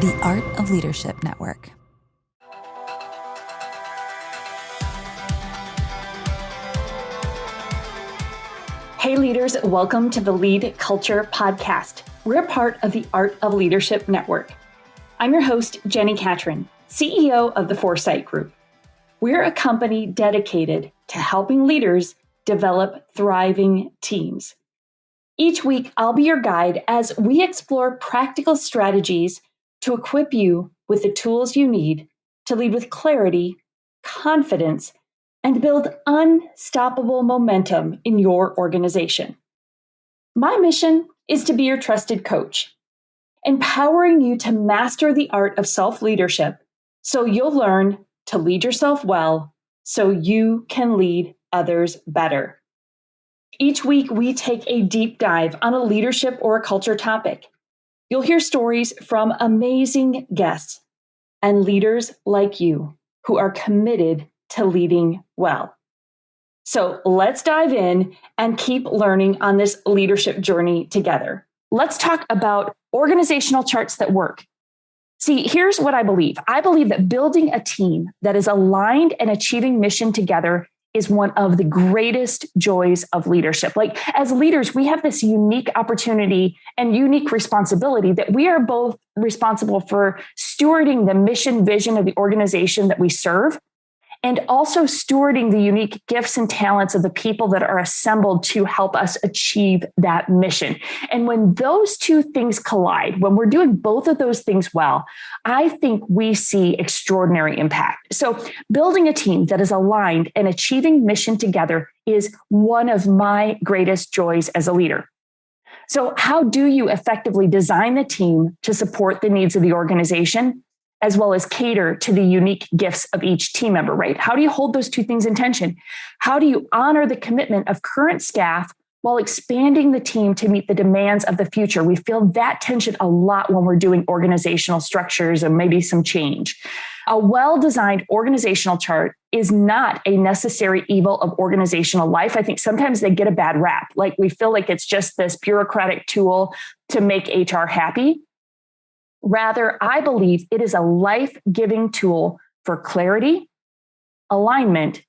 The Art of Leadership Network. Hey leaders, welcome to the LeadCulture podcast. We're part of the Art of Leadership Network. I'm your host, Jenni Catron, CEO of the Foresight Group. We're a company dedicated to helping leaders develop thriving teams. Each week, I'll be your guide as we explore practical strategies to equip you with the tools you need to lead with clarity, confidence, and build unstoppable momentum in your organization. My mission is to be your trusted coach, empowering you to master the art of self-leadership so you'll learn to lead yourself well so you can lead others better. Each week, we take a deep dive on a leadership or a culture topic. You'll hear stories from amazing guests and leaders like you who are committed to leading well. So let's dive in and keep learning on this leadership journey together. Let's talk about organizational charts that work. See, here's what I believe. I believe that building a team that is aligned and achieving mission together is one of the greatest joys of leadership. Like as leaders, we have this unique opportunity and unique responsibility that we are both responsible for stewarding the mission vision of the organization that we serve, and also stewarding the unique gifts and talents of the people that are assembled to help us achieve that mission. And when those two things collide, when we're doing both of those things well, I think we see extraordinary impact. So building a team that is aligned and achieving mission together is one of my greatest joys as a leader. So how do you effectively design the team to support the needs of the organization, as well as cater to the unique gifts of each team member, right? How do you hold those two things in tension? How do you honor the commitment of current staff while expanding the team to meet the demands of the future? We feel that tension a lot when we're doing organizational structures and maybe some change. A well-designed organizational chart is not a necessary evil of organizational life. I think sometimes they get a bad rap. Like we feel like it's just this bureaucratic tool to make HR happy. Rather, I believe it is a life-giving tool for clarity, alignment,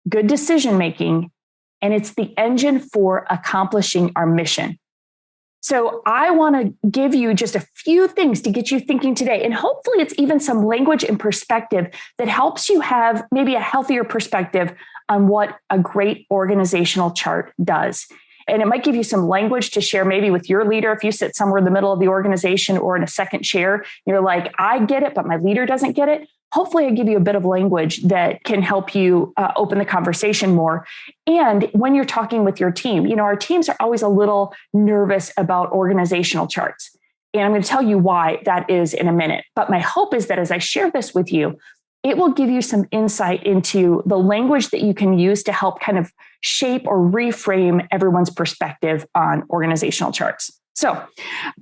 good decision-making, and it's the engine for accomplishing our mission. So I want to give you just a few things to get you thinking today. And hopefully it's even some language and perspective that helps you have maybe a healthier perspective on what a great organizational chart does. And it might give you some language to share maybe with your leader. If you sit somewhere in the middle of the organization or in a second chair, you're like, I get it, but my leader doesn't get it. Hopefully I give you a bit of language that can help you open the conversation more. And when you're talking with your team, our teams are always a little nervous about organizational charts. And I'm going to tell you why that is in a minute. But my hope is that as I share this with you, it will give you some insight into the language that you can use to help kind of shape or reframe everyone's perspective on organizational charts. So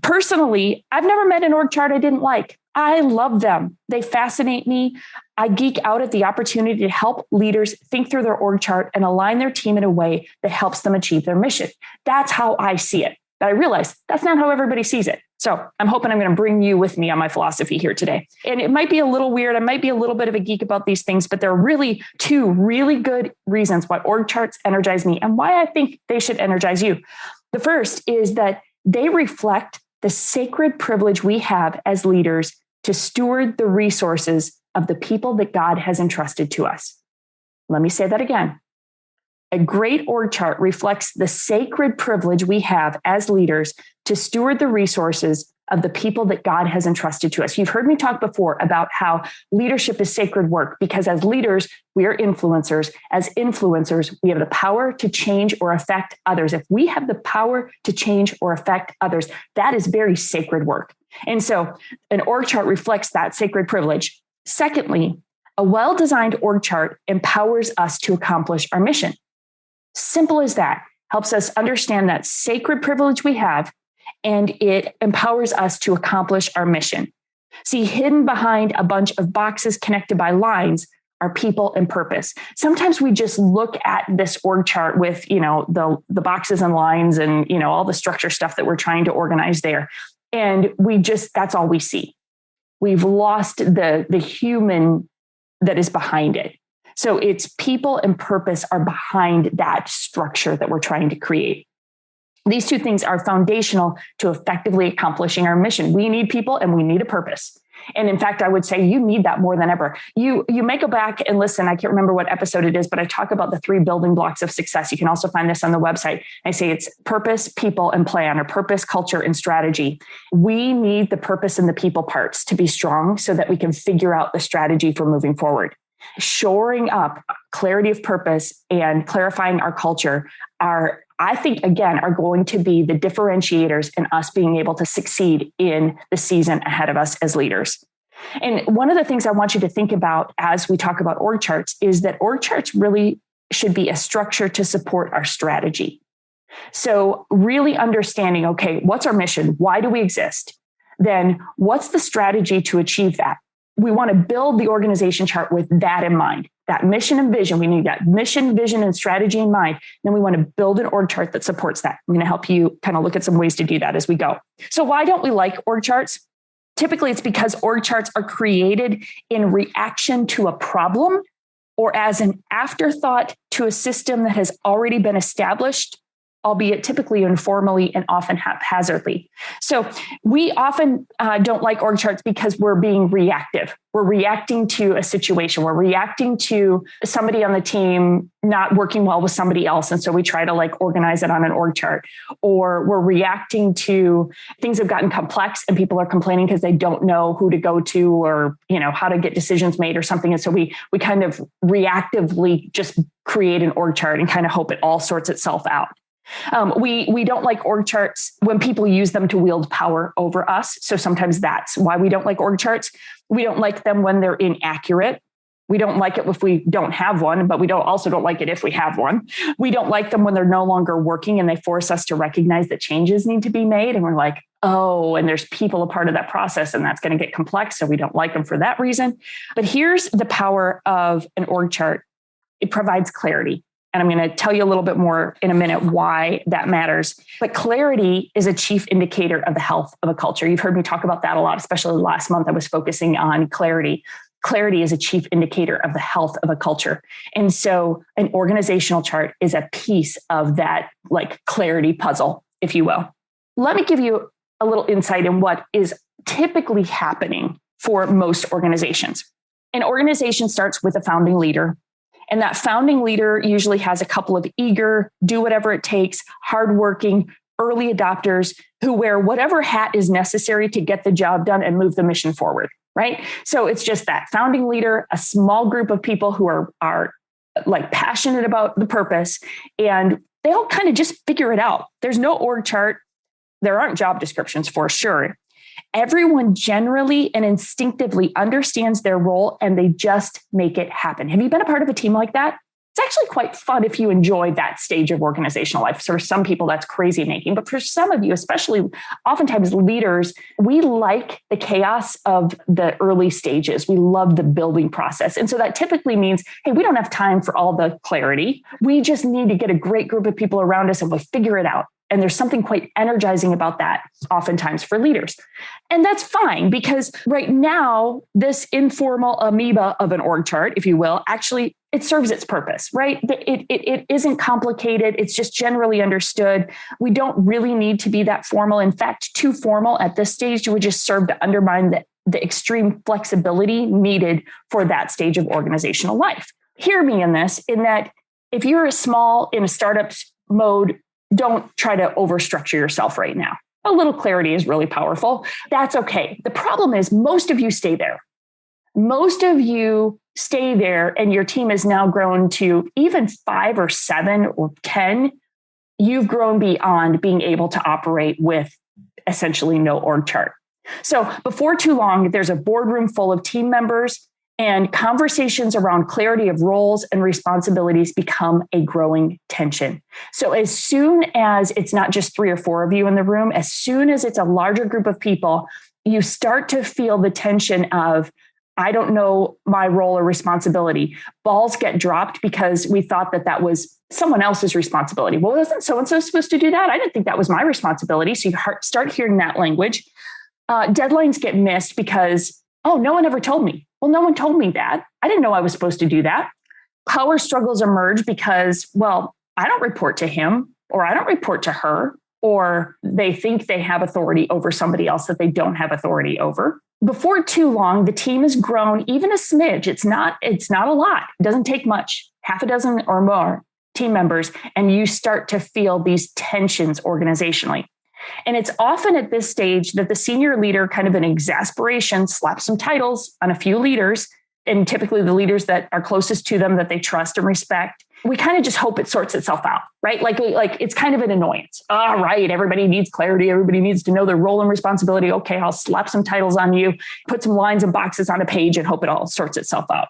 personally, I've never met an org chart I didn't like. I love them. They fascinate me. I geek out at the opportunity to help leaders think through their org chart and align their team in a way that helps them achieve their mission. That's how I see it. But I realize that's not how everybody sees it. So I'm hoping I'm going to bring you with me on my philosophy here today. And it might be a little weird. I might be a little bit of a geek about these things, but there are really two really good reasons why org charts energize me and why I think they should energize you. The first is that they reflect the sacred privilege we have as leaders to steward the resources of the people that God has entrusted to us. Let me say that again. A great org chart reflects the sacred privilege we have as leaders to steward the resources of the people that God has entrusted to us. You've heard me talk before about how leadership is sacred work because as leaders, we are influencers. As influencers, we have the power to change or affect others. If we have the power to change or affect others, that is very sacred work. And so an org chart reflects that sacred privilege. Secondly, a well-designed org chart empowers us to accomplish our mission. Simple as that. Helps us understand that sacred privilege we have, and it empowers us to accomplish our mission. See, hidden behind a bunch of boxes connected by lines are people and purpose. Sometimes we just look at this org chart with, the boxes and lines and, all the structure stuff that we're trying to organize there. And that's all we see. we've lost the human that is behind it. So it's people and purpose are behind that structure that we're trying to create. These two things are foundational to effectively accomplishing our mission. We need people and we need a purpose. And in fact, I would say you need that more than ever. You may go back and listen. I can't remember what episode it is, but I talk about the 3 building blocks of success. You can also find this on the website. I say it's purpose, people, and plan, or purpose, culture, and strategy. We need the purpose and the people parts to be strong so that we can figure out the strategy for moving forward. Shoring up clarity of purpose and clarifying our culture are, I think, again, are going to be the differentiators in us being able to succeed in the season ahead of us as leaders. And one of the things I want you to think about as we talk about org charts is that org charts really should be a structure to support our strategy. So really understanding, okay, what's our mission? Why do we exist? Then what's the strategy to achieve that? We want to build the organization chart with that in mind, that mission and vision. We need that mission, vision, and strategy in mind. Then we want to build an org chart that supports that. I'm going to help you kind of look at some ways to do that as we go. So why don't we like org charts? Typically, it's because org charts are created in reaction to a problem or as an afterthought to a system that has already been established, albeit typically informally and often haphazardly. So we often don't like org charts because we're being reactive. We're reacting to a situation. We're reacting to somebody on the team not working well with somebody else. And so we try to organize it on an org chart. Or we're reacting to things have gotten complex and people are complaining because they don't know who to go to or, how to get decisions made or something. And so we kind of reactively just create an org chart and kind of hope it all sorts itself out. We don't like org charts when people use them to wield power over us. So sometimes that's why we don't like org charts. We don't like them when they're inaccurate. We don't like it if we don't have one, but we also don't like it if we have one. We don't like them when they're no longer working and they force us to recognize that changes need to be made. And we're like, oh, and there's people a part of that process and that's going to get complex. So we don't like them for that reason. But here's the power of an org chart. It provides clarity. And I'm going to tell you a little bit more in a minute why that matters. But clarity is a chief indicator of the health of a culture. You've heard me talk about that a lot, especially last month. I was focusing on clarity. Clarity is a chief indicator of the health of a culture. And so an organizational chart is a piece of that clarity puzzle, if you will. Let me give you a little insight in what is typically happening for most organizations. An organization starts with a founding leader. And that founding leader usually has a couple of eager, do whatever it takes, hardworking, early adopters who wear whatever hat is necessary to get the job done and move the mission forward, right? So it's just that founding leader, a small group of people who are passionate about the purpose, and they all kind of just figure it out. There's no org chart. There aren't job descriptions for sure. Everyone generally and instinctively understands their role and they just make it happen. Have you been a part of a team like that? It's actually quite fun if you enjoy that stage of organizational life. So for some people, that's crazy making. But for some of you, especially oftentimes leaders, we like the chaos of the early stages. We love the building process. And so that typically means, hey, we don't have time for all the clarity. We just need to get a great group of people around us and we'll figure it out. And there's something quite energizing about that oftentimes for leaders. And that's fine because right now, this informal amoeba of an org chart, if you will, actually, it serves its purpose, right? It isn't complicated. It's just generally understood. We don't really need to be that formal. In fact, too formal at this stage would just serve to undermine the extreme flexibility needed for that stage of organizational life. Hear me in this, in that if you're in a startup mode, don't try to overstructure yourself right now. A little clarity is really powerful. That's okay. The problem is most of you stay there. Most of you stay there and your team has now grown to even 5 or 7 or 10. You've grown beyond being able to operate with essentially no org chart. So before too long, there's a boardroom full of team members and conversations around clarity of roles and responsibilities become a growing tension. So as soon as it's not just 3 or 4 of you in the room, as soon as it's a larger group of people, you start to feel the tension of, I don't know my role or responsibility. Balls get dropped because we thought that was someone else's responsibility. Well, wasn't so-and-so supposed to do that? I didn't think that was my responsibility. So you start hearing that language. Deadlines get missed because Oh, no one ever told me. Well, no one told me that. I didn't know I was supposed to do that. Power struggles emerge because, well, I don't report to him or I don't report to her, or they think they have authority over somebody else that they don't have authority over. Before too long, the team has grown even a smidge. It's not a lot. It doesn't take much, half a dozen or more team members, and you start to feel these tensions organizationally. And it's often at this stage that the senior leader, kind of in exasperation, slaps some titles on a few leaders, and typically the leaders that are closest to them that they trust and respect. We kind of just hope it sorts itself out, right? Like it's kind of an annoyance. All right, everybody needs clarity. Everybody needs to know their role and responsibility. Okay, I'll slap some titles on you, put some lines and boxes on a page and hope it all sorts itself out.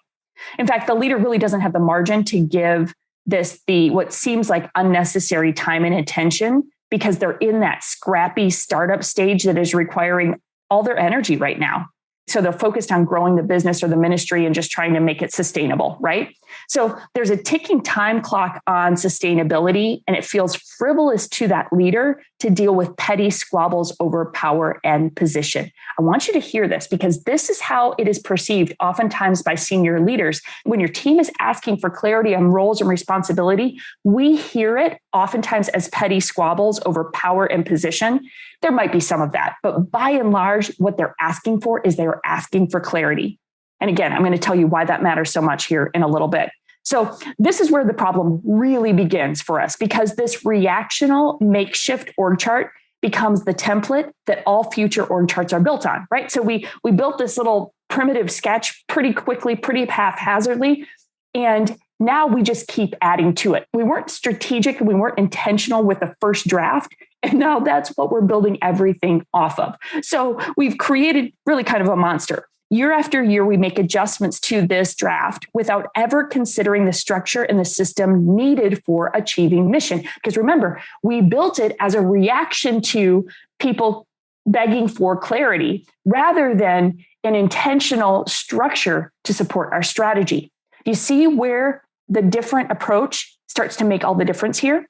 In fact, the leader really doesn't have the margin to give this what seems like unnecessary time and attention, because they're in that scrappy startup stage that is requiring all their energy right now. So they're focused on growing the business or the ministry and just trying to make it sustainable, right? So there's a ticking time clock on sustainability, and it feels frivolous to that leader to deal with petty squabbles over power and position. I want you to hear this, because this is how it is perceived oftentimes by senior leaders. When your team is asking for clarity on roles and responsibility, we hear it oftentimes as petty squabbles over power and position. There might be some of that, but by and large, what they're asking for is they're asking for clarity. And again, I'm going to tell you why that matters so much here in a little bit. So this is where the problem really begins for us, because this reactional makeshift org chart becomes the template that all future org charts are built on, right? So we built this little primitive sketch pretty quickly, pretty haphazardly, and now we just keep adding to it. We weren't strategic and we weren't intentional with the first draft. And now that's what we're building everything off of. So we've created really kind of a monster. Year after year, we make adjustments to this draft without ever considering the structure and the system needed for achieving mission. Because remember, we built it as a reaction to people begging for clarity rather than an intentional structure to support our strategy. Do you see where the different approach starts to make all the difference here?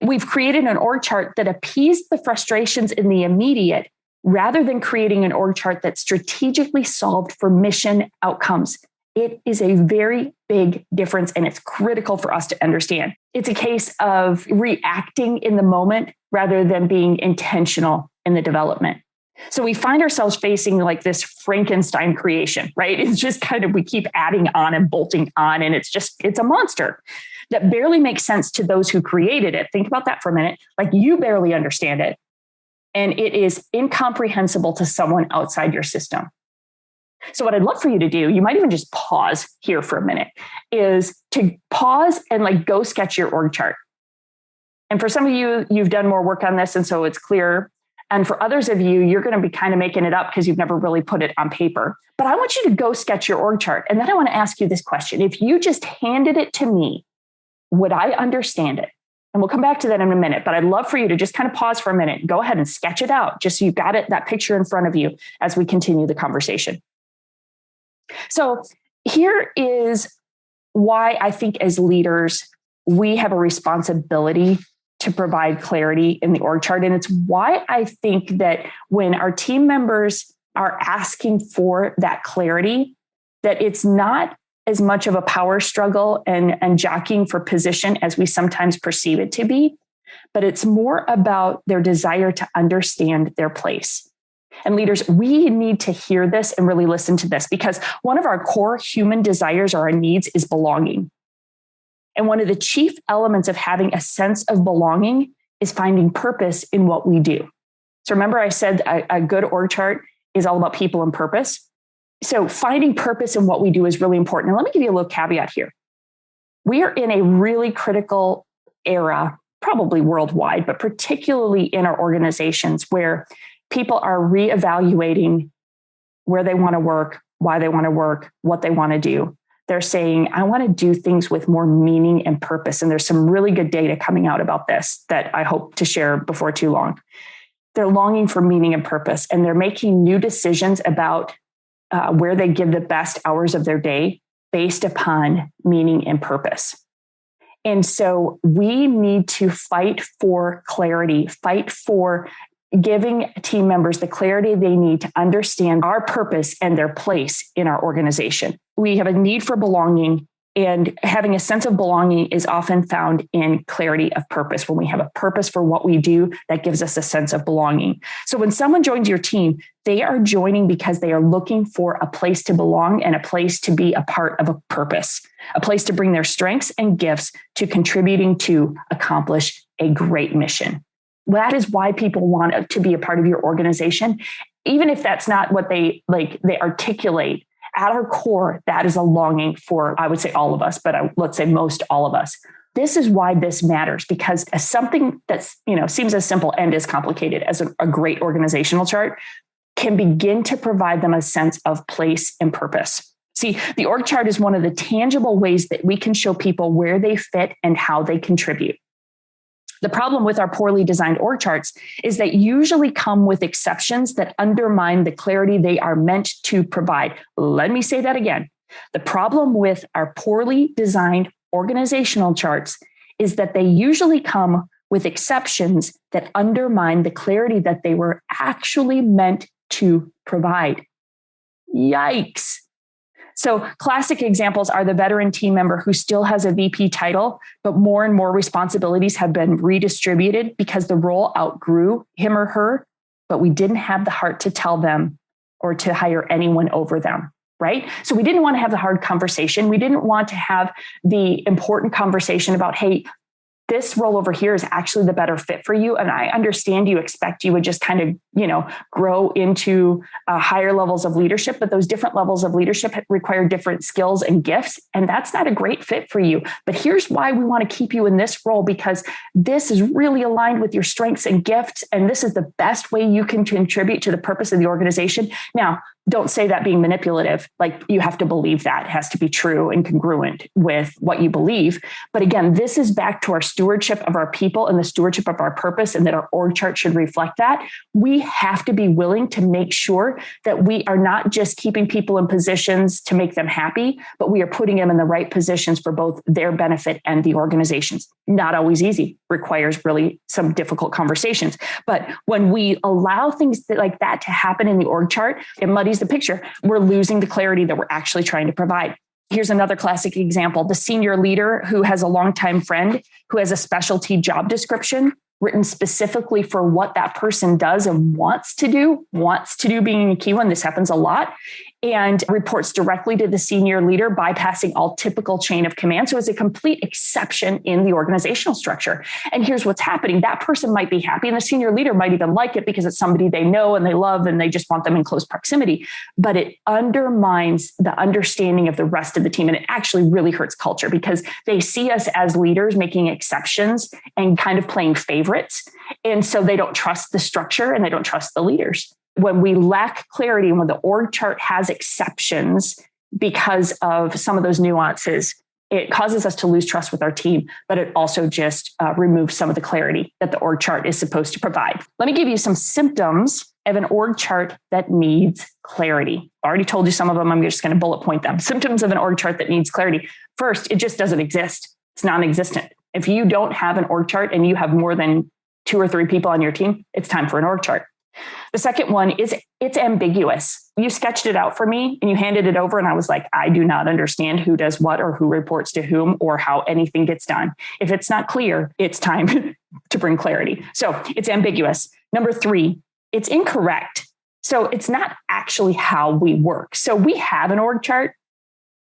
We've created an org chart that appeased the frustrations in the immediate rather than creating an org chart that strategically solved for mission outcomes. It is a very big difference, and it's critical for us to understand. It's a case of reacting in the moment rather than being intentional in the development. So we find ourselves facing like this Frankenstein creation, right? It's just kind of, we keep adding on and bolting on, and it's a monster that barely makes sense to those who created it. Think about that for a minute. Like, you barely understand it. And it is incomprehensible to someone outside your system. So what I'd love for you to do, you might even just pause here for a minute, is to pause and like go sketch your org chart. And for some of you, you've done more work on this, and so it's clear. And for others of you, you're going to be kind of making it up because you've never really put it on paper. But I want you to go sketch your org chart. And then I want to ask you this question. If you just handed it to me, would I understand it? And we'll come back to that in a minute, but I'd love for you to just kind of pause for a minute, go ahead and sketch it out, just so you've got it, that picture in front of you as we continue the conversation. So here is why I think as leaders, we have a responsibility to provide clarity in the org chart. And it's why I think that when our team members are asking for that clarity, that it's not as much of a power struggle and jockeying for position as we sometimes perceive it to be, but it's more about their desire to understand their place. And leaders, we need to hear this and really listen to this, because one of our core human desires or our needs is belonging. And one of the chief elements of having a sense of belonging is finding purpose in what we do. So remember, I said a good org chart is all about people and purpose. So finding purpose in what we do is really important. And let me give you a little caveat here. We are in a really critical era, probably worldwide, but particularly in our organizations, where people are reevaluating where they want to work, why they want to work, what they want to do. They're saying, I want to do things with more meaning and purpose. And there's some really good data coming out about this that I hope to share before too long. They're longing for meaning and purpose, and they're making new decisions about where they give the best hours of their day based upon meaning and purpose. And so we need to fight for clarity, fight for giving team members the clarity they need to understand our purpose and their place in our organization. We have a need for belonging, and having a sense of belonging is often found in clarity of purpose. When we have a purpose for what we do, that gives us a sense of belonging. So when someone joins your team, they are joining because they are looking for a place to belong and a place to be a part of a purpose, a place to bring their strengths and gifts to contributing to accomplish a great mission. That is why people want to be a part of your organization, even if that's not what they articulate. At our core, that is a longing for, I would say all of us, but let's say most all of us. This is why this matters, because as something that's, seems as simple and as complicated as a great organizational chart can begin to provide them a sense of place and purpose. See, the org chart is one of the tangible ways that we can show people where they fit and how they contribute. The problem with our poorly designed org charts is that usually come with exceptions that undermine the clarity they are meant to provide. Let me say that again. The problem with our poorly designed organizational charts is that they usually come with exceptions that undermine the clarity that they were actually meant to provide. Yikes. So classic examples are the veteran team member who still has a VP title, but more and more responsibilities have been redistributed because the role outgrew him or her, but we didn't have the heart to tell them or to hire anyone over them, right? So we didn't want to have the hard conversation. We didn't want to have the important conversation about, hey, this role over here is actually the better fit for you. And I understand you expect you would just kind of, grow into higher levels of leadership, but those different levels of leadership require different skills and gifts. And that's not a great fit for you. But here's why we want to keep you in this role, because this is really aligned with your strengths and gifts. And this is the best way you can contribute to the purpose of the organization. Now, don't say that being manipulative. Like, you have to believe that. It has to be true and congruent with what you believe. But again, this is back to our stewardship of our people and the stewardship of our purpose, and that our org chart should reflect that. We have to be willing to make sure that we are not just keeping people in positions to make them happy, but we are putting them in the right positions for both their benefit and the organization's. Not always easy, requires really some difficult conversations. But when we allow things like that to happen in the org chart, it muddies the picture. We're losing the clarity that we're actually trying to provide. Here's another classic example. The senior leader who has a longtime friend who has a specialty job description written specifically for what that person does and wants to do being a key one. This happens a lot. And reports directly to the senior leader, bypassing all typical chain of command. So it's a complete exception in the organizational structure. And here's what's happening. That person might be happy, and the senior leader might even like it because it's somebody they know and they love, and they just want them in close proximity. But it undermines the understanding of the rest of the team. And it actually really hurts culture, because they see us as leaders making exceptions and kind of playing favorites. And so they don't trust the structure and they don't trust the leaders. When we lack clarity and when the org chart has exceptions because of some of those nuances, it causes us to lose trust with our team, but it also just removes some of the clarity that the org chart is supposed to provide. Let me give you some symptoms of an org chart that needs clarity. I already told you some of them. I'm just going to bullet point them. Symptoms of an org chart that needs clarity. First, it just doesn't exist. It's non-existent. If you don't have an org chart and you have more than 2 or 3 people on your team, it's time for an org chart. The second one is it's ambiguous. You sketched it out for me and you handed it over, and I was like, I do not understand who does what or who reports to whom or how anything gets done. If it's not clear, it's time to bring clarity. So it's ambiguous. Number 3, it's incorrect. So it's not actually how we work. So we have an org chart,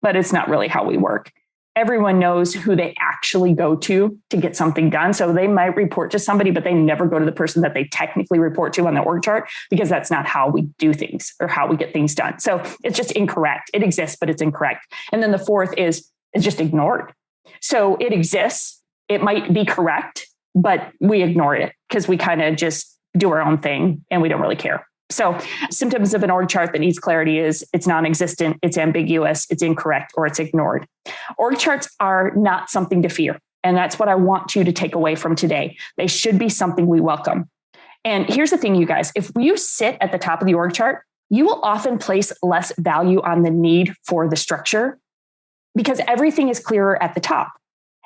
but it's not really how we work. Everyone knows who they actually go to get something done. So they might report to somebody, but they never go to the person that they technically report to on the org chart, because that's not how we do things or how we get things done. So it's just incorrect. It exists, but it's incorrect. And then the fourth is it's just ignored. So it exists. It might be correct, but we ignore it because we kind of just do our own thing and we don't really care. So symptoms of an org chart that needs clarity is it's non-existent, it's ambiguous, it's incorrect, or it's ignored. Org charts are not something to fear. And that's what I want you to take away from today. They should be something we welcome. And here's the thing, you guys, if you sit at the top of the org chart, you will often place less value on the need for the structure because everything is clearer at the top.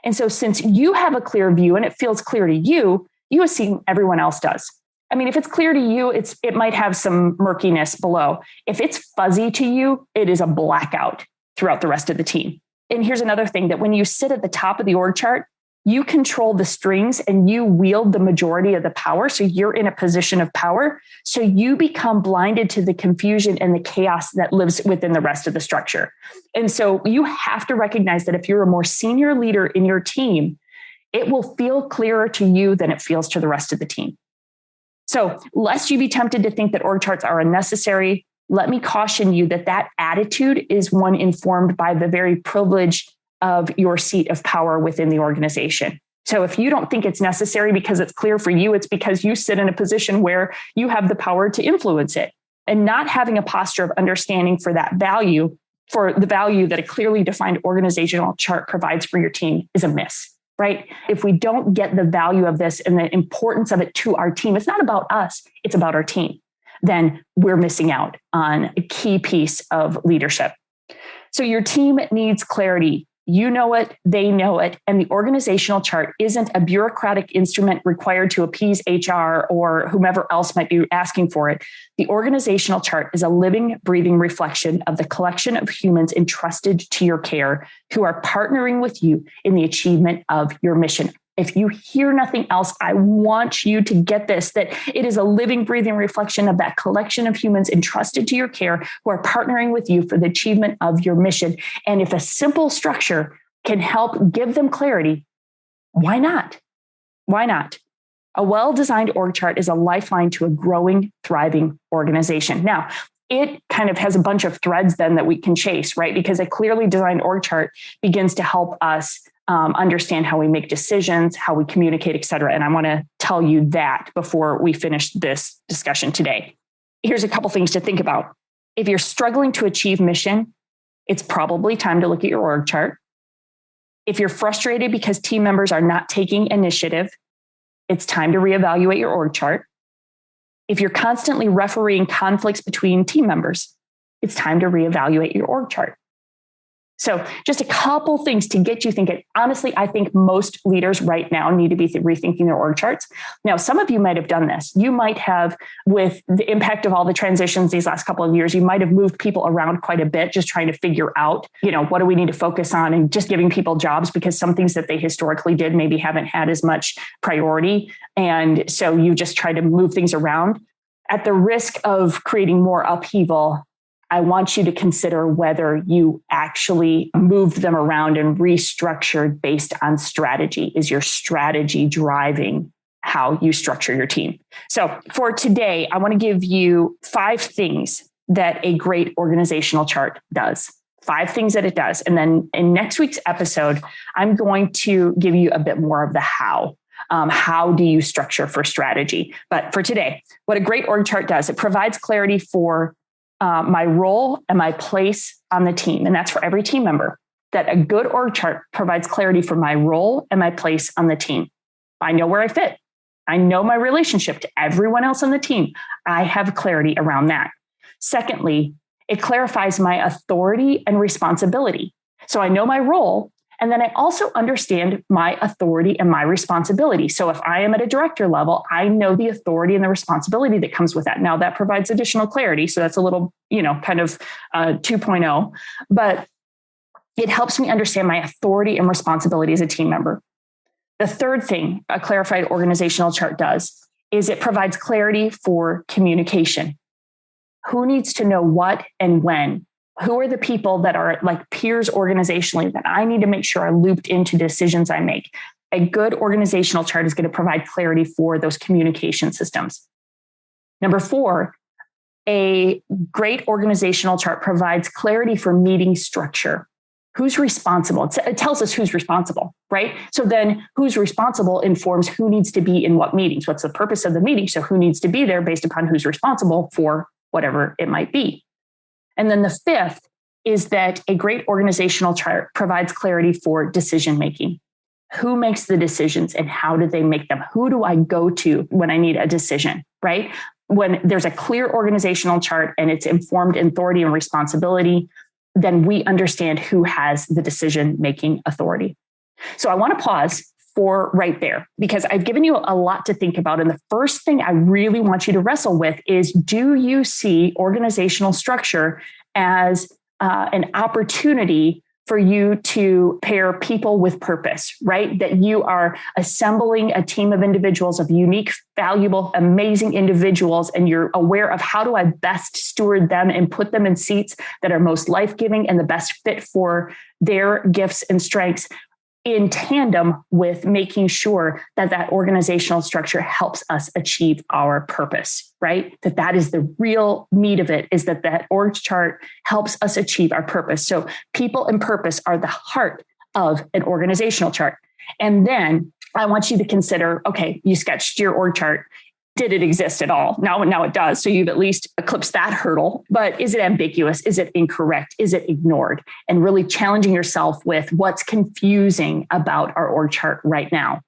And so since you have a clear view and it feels clear to you, you assume everyone else does. I mean, if it's clear to you, it might have some murkiness below. If it's fuzzy to you, it is a blackout throughout the rest of the team. And here's another thing, that when you sit at the top of the org chart, you control the strings and you wield the majority of the power. So you're in a position of power. So you become blinded to the confusion and the chaos that lives within the rest of the structure. And so you have to recognize that if you're a more senior leader in your team, it will feel clearer to you than it feels to the rest of the team. So lest you be tempted to think that org charts are unnecessary, let me caution you that that attitude is one informed by the very privilege of your seat of power within the organization. So if you don't think it's necessary because it's clear for you, it's because you sit in a position where you have the power to influence it. And not having a posture of understanding for that value, for the value that a clearly defined organizational chart provides for your team, is a miss. Right? If we don't get the value of this and the importance of it to our team, it's not about us, it's about our team, then we're missing out on a key piece of leadership. So your team needs clarity. You know it, they know it, and the organizational chart isn't a bureaucratic instrument required to appease HR or whomever else might be asking for it. The organizational chart is a living, breathing reflection of the collection of humans entrusted to your care who are partnering with you in the achievement of your mission. If you hear nothing else, I want you to get this, that it is a living, breathing reflection of that collection of humans entrusted to your care who are partnering with you for the achievement of your mission. And if a simple structure can help give them clarity, why not? Why not? A well-designed org chart is a lifeline to a growing, thriving organization. Now, it kind of has a bunch of threads then that we can chase, right? Because a clearly designed org chart begins to help us understand how we make decisions, how we communicate, et cetera. And I want to tell you that before we finish this discussion today. Here's a couple things to think about. If you're struggling to achieve mission, it's probably time to look at your org chart. If you're frustrated because team members are not taking initiative, it's time to reevaluate your org chart. If you're constantly refereeing conflicts between team members, it's time to reevaluate your org chart. So just a couple things to get you thinking. Honestly, I think most leaders right now need to be rethinking their org charts. Now, some of you might have done this. You might have, with the impact of all the transitions these last couple of years, you might have moved people around quite a bit, just trying to figure out, what do we need to focus on, and just giving people jobs because some things that they historically did maybe haven't had as much priority. And so you just try to move things around. At the risk of creating more upheaval, I want you to consider whether you actually moved them around and restructured based on strategy. Is your strategy driving how you structure your team? So for today, I want to give you 5 things that a great organizational chart does. 5 things that it does. And then in next week's episode, I'm going to give you a bit more of the how. How do you structure for strategy? But for today, what a great org chart does, it provides clarity for my role and my place on the team. And that's for every team member. That a good org chart provides clarity for my role and my place on the team. I know where I fit. I know my relationship to everyone else on the team. I have clarity around that. Secondly, it clarifies my authority and responsibility. So I know my role, and then I also understand my authority and my responsibility. So if I am at a director level, I know the authority and the responsibility that comes with that. Now that provides additional clarity. So that's a little, kind of 2.0, but it helps me understand my authority and responsibility as a team member. The third thing a clarified organizational chart does is it provides clarity for communication. Who needs to know what and when? Who are the people that are like peers organizationally that I need to make sure are looped into decisions I make? A good organizational chart is going to provide clarity for those communication systems. Number 4, a great organizational chart provides clarity for meeting structure. Who's responsible? It tells us who's responsible, right? So then who's responsible informs who needs to be in what meetings. What's the purpose of the meeting? So who needs to be there based upon who's responsible for whatever it might be. And then the 5th is that a great organizational chart provides clarity for decision making. Who makes the decisions and how do they make them? Who do I go to when I need a decision, right? When there's a clear organizational chart and it's informed in authority and responsibility, then we understand who has the decision making authority. So I want to pause for right there, because I've given you a lot to think about. And the first thing I really want you to wrestle with is, do you see organizational structure as an opportunity for you to pair people with purpose, right? That you are assembling a team of individuals, of unique, valuable, amazing individuals, and you're aware of how do I best steward them and put them in seats that are most life-giving and the best fit for their gifts and strengths, in tandem with making sure that that organizational structure helps us achieve our purpose, right? That is the real meat of it, is that org chart helps us achieve our purpose. So people and purpose are the heart of an organizational chart. And then I want you to consider, okay, you sketched your org chart. Did it exist at all? Now it does. So you've at least eclipsed that hurdle. But is it ambiguous? Is it incorrect? Is it ignored? And really challenging yourself with what's confusing about our org chart right now.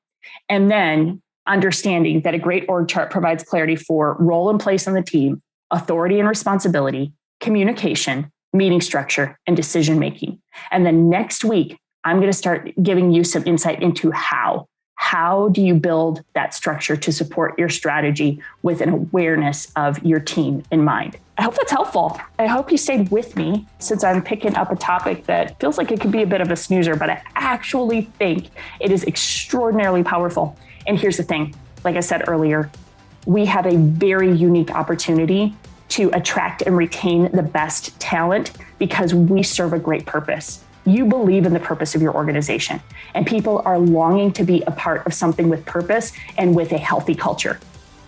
And then understanding that a great org chart provides clarity for role and place on the team, authority and responsibility, communication, meeting structure, and decision making. And then next week, I'm going to start giving you some insight into how. How do you build that structure to support your strategy with an awareness of your team in mind? I hope that's helpful. I hope you stayed with me, since I'm picking up a topic that feels like it could be a bit of a snoozer, but I actually think it is extraordinarily powerful. And here's the thing, like I said earlier, we have a very unique opportunity to attract and retain the best talent because we serve a great purpose. You believe in the purpose of your organization, and people are longing to be a part of something with purpose and with a healthy culture.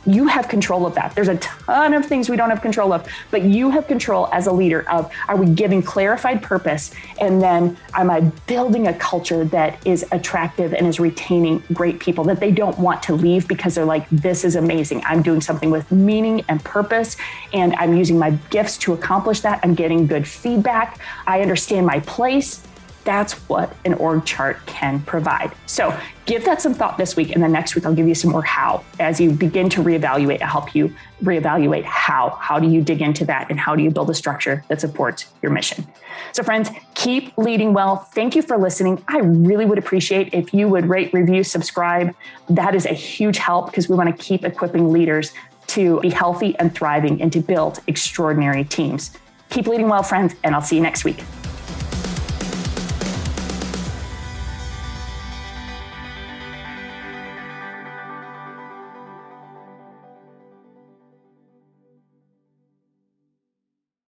You have control of that. There's a ton of things we don't have control of, but you have control as a leader of, are we giving clarified purpose? And then am I building a culture that is attractive and is retaining great people, that they don't want to leave because they're like, this is amazing. I'm doing something with meaning and purpose, and I'm using my gifts to accomplish that. I'm getting good feedback. I understand my place. That's what an org chart can provide. So give that some thought this week. And then next week, I'll give you some more how. As you begin to reevaluate, I'll help you reevaluate how. How do you dig into that? And how do you build a structure that supports your mission? So friends, keep leading well. Thank you for listening. I really would appreciate if you would rate, review, subscribe. That is a huge help, because we want to keep equipping leaders to be healthy and thriving and to build extraordinary teams. Keep leading well, friends, and I'll see you next week.